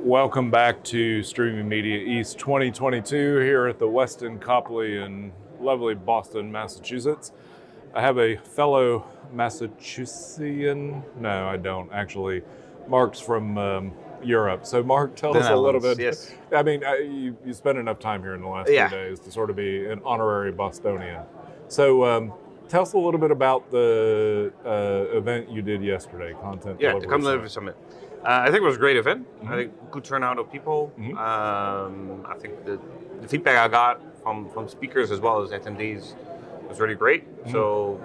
Welcome back to Streaming Media East 2022 here at the Westin Copley in lovely Boston, Massachusetts. I have a fellow Massachusettsian. No, I don't actually. Mark's from Europe. So, Mark, tell us a little bit. Yes. I mean, you spent enough time here in the last 2 days to sort of be an honorary Bostonian. So, tell us a little bit about the event you did yesterday, Content Yeah, Delivery the Commoditization Summit. I think it was a great event. I think good turnout of people. I think the feedback I got from speakers as well as attendees was really great. So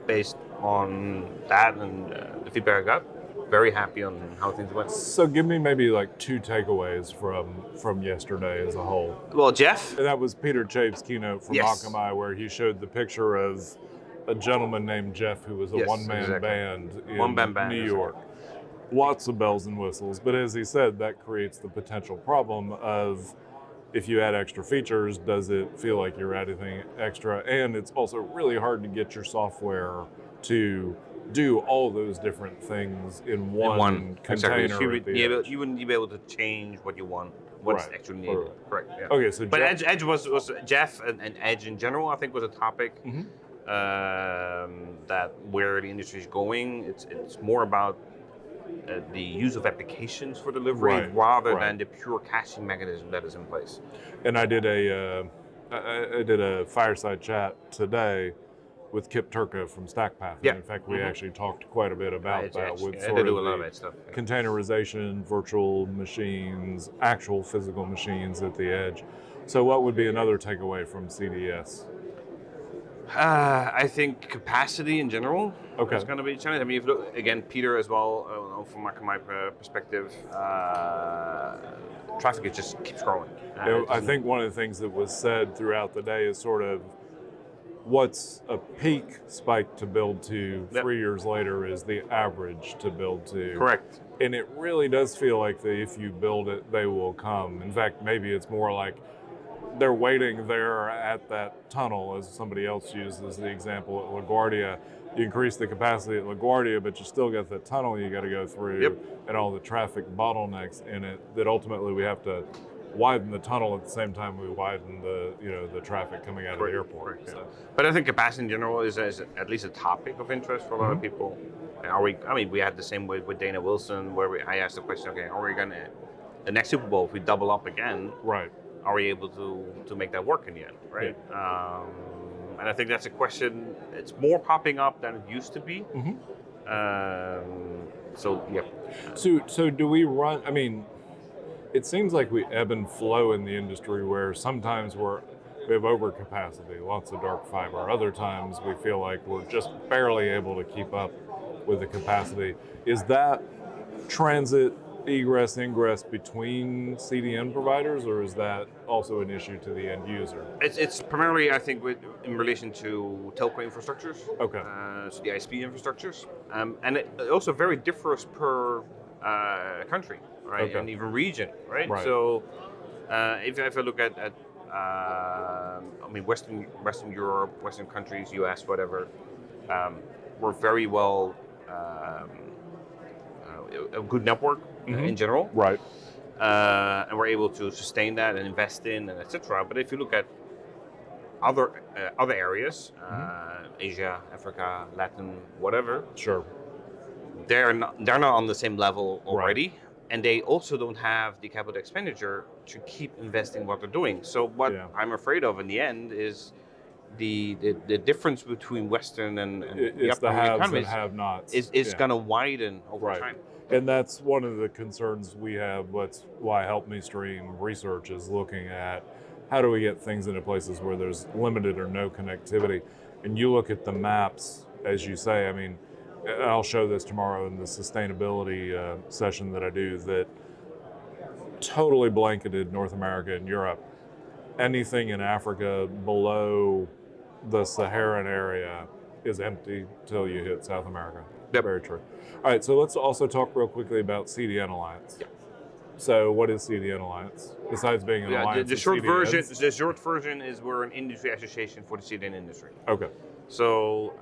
based on that and the feedback I got, very happy on how things went. So give me maybe like 2 takeaways from yesterday as a whole. Well, Jeff. And that was Peter Chape's keynote from Yes. Akamai, where he showed the picture of a gentleman named Jeff who was a one-man band in New York. Lots of bells and whistles, but as he said, that creates the potential problem of if you add extra features, does it feel like you're adding extra? And it's also really hard to get your software to do all those different things in one container. Exactly. You wouldn't be able to change what you want, what's actually needed. Correct. Yeah. Okay, so but Edge was Jeff and Edge in general, I think, was a topic that where the industry is going. It's more about the use of applications for delivery rather than the pure caching mechanism that is in place. And I did a fireside chat today with Kip Turco from StackPath. Yeah. And in fact, we actually talked quite a bit about that with sort of the containerization, virtual machines, actual physical machines at the edge. So what would be another takeaway from CDS? I think capacity in general is going to be a challenge. I mean, if you look, again, Peter as well, from my perspective, traffic just keeps growing. I think one of the things that was said throughout the day is sort of what's a peak spike to build to 3 years later is the average to build to. Correct. And it really does feel like if you build it, they will come. In fact, maybe it's more like they're waiting there at that tunnel, as somebody else uses the example at LaGuardia. You increase the capacity at LaGuardia, but you still got the tunnel you got to go through and all the traffic bottlenecks in it that ultimately we have to widen the tunnel at the same time we widen the traffic coming out of the airport. Correct, But I think capacity in general is at least a topic of interest for a lot of people. And we had the same with Dana Wilson, where I asked the question, okay, are we going to, the next Super Bowl, if we double up again, are we able to make that work in the end, right? Yeah. And I think that's a question, it's more popping up than it used to be. So do we run, I mean, it seems like we ebb and flow in the industry where sometimes we have overcapacity, lots of dark fiber. Other times we feel like we're just barely able to keep up with the capacity. Is that transit, egress, ingress between CDN providers, or is that also an issue to the end user? It's primarily, I think, in relation to telco infrastructures. Okay. So the ISP infrastructures, and it also very differs per country, right, and even region, right. So if I look at Western Europe, Western countries, US, whatever, we're very well a good network in general, right? And we're able to sustain that and invest in and etc. But if you look at other areas, Asia, Africa, Latin, whatever, they're not on the same level already, and they also don't have the capital expenditure to keep investing what they're doing. So what I'm afraid of in the end is the difference between Western and the upper economies have-nots is going to widen over time. And that's one of the concerns we have. That's why Help Me Stream research is looking at how do we get things into places where there's limited or no connectivity. And you look at the maps, as you say, I mean, I'll show this tomorrow in the sustainability session that I do, that totally blanketed North America and Europe. Anything in Africa below the Saharan area is empty till you hit South America. Very true. All right, so let's also talk real quickly about CDN Alliance. So what is CDN Alliance? Besides being an alliance, the short version is we're an industry association for the CDN industry. Okay. So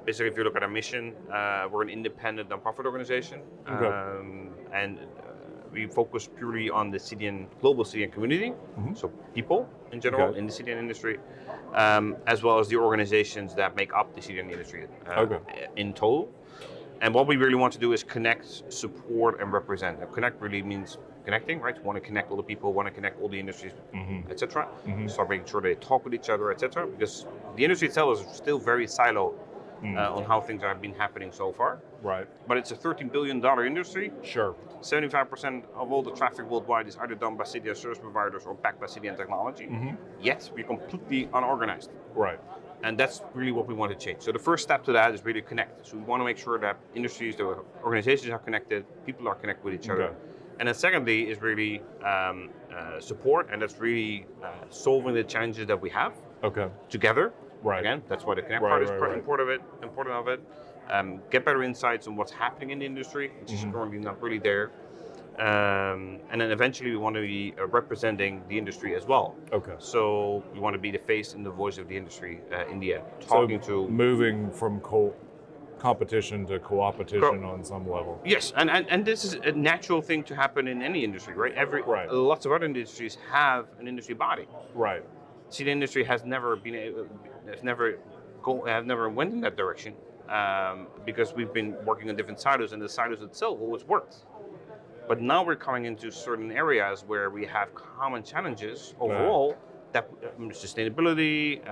basically, if you look at our mission, we're an independent nonprofit organization, and we focus purely on the CDN, global CDN community, so people in general in the CDN industry, as well as the organizations that make up the CDN industry in total. And what we really want to do is connect, support, and represent. Now, connect really means connecting, right? Want to connect all the people, want to connect all the industries, etc. Start making sure they talk with each other, etc. Because the industry itself is still very siloed on how things have been happening so far. Right. But it's a $13 billion industry. Sure. 75% of all the traffic worldwide is either done by CDN service providers or backed by CDN technology. Yet we're completely unorganized. Right. And that's really what we want to change. So the first step to that is really connect. So we want to make sure that industries, the organizations are connected, people are connected with each other. And then secondly is really support, and that's really solving the challenges that we have together. Right. Again, that's why the connect part is important of it. Get better insights on what's happening in the industry, which is currently not really there. And then eventually we want to be representing the industry as well. So we want to be the face and the voice of the industry in the end. Moving from competition to co-opetition on some level. Yes, and this is a natural thing to happen in any industry, right? Lots of other industries have an industry body. Right. See, the industry has never went in that direction because we've been working on different silos, and the silos itself always worked. But now we're coming into certain areas where we have common challenges overall, that sustainability,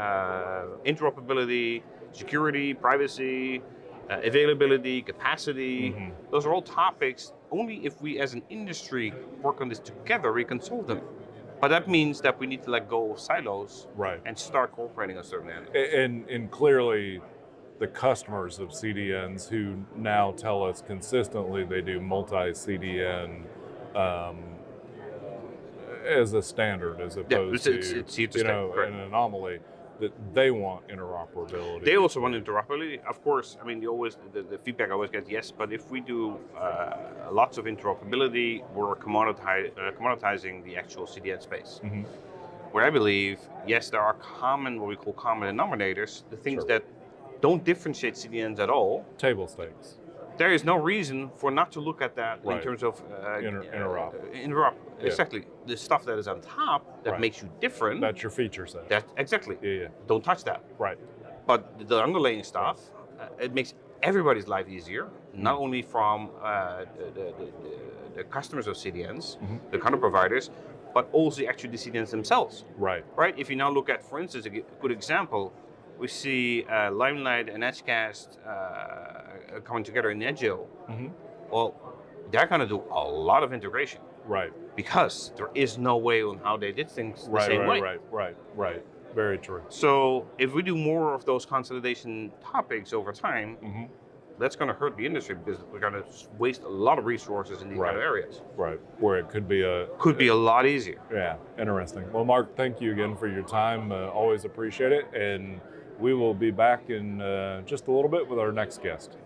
interoperability, security, privacy, availability, capacity. Those are all topics only if we as an industry work on this together, we can solve them. But that means that we need to let go of silos and start cooperating on certain areas. And clearly, the customers of CDNs who now tell us consistently they do multi-CDN as a standard as opposed to an anomaly, that they want interoperability. They also want interoperability, of course. I mean, the feedback I always get, yes, but if we do lots of interoperability, we're commoditizing the actual CDN space. Where I believe, yes, there are what we call common denominators, the things that don't differentiate CDNs at all. Table stakes. There is no reason for not to look at that in terms of interop. Exactly. The stuff that is on top that makes you different. That's your feature set. Exactly. Yeah. Don't touch that. Right. But the underlying stuff, it makes everybody's life easier, not only from the customers of CDNs, the content providers, but also actually the CDNs themselves. Right. Right. If you now look at, for instance, a good example, we see Limelight and Edgecast coming together in Agile. Well, they're going to do a lot of integration. Right. Because there is no way on how they did things the same way. Right. Very true. So if we do more of those consolidation topics over time, that's going to hurt the industry because we're going to waste a lot of resources in these kind of areas. Right. Where it could be a lot easier. Yeah. Interesting. Well, Mark, thank you again for your time. Always appreciate it. And we will be back in just a little bit with our next guest.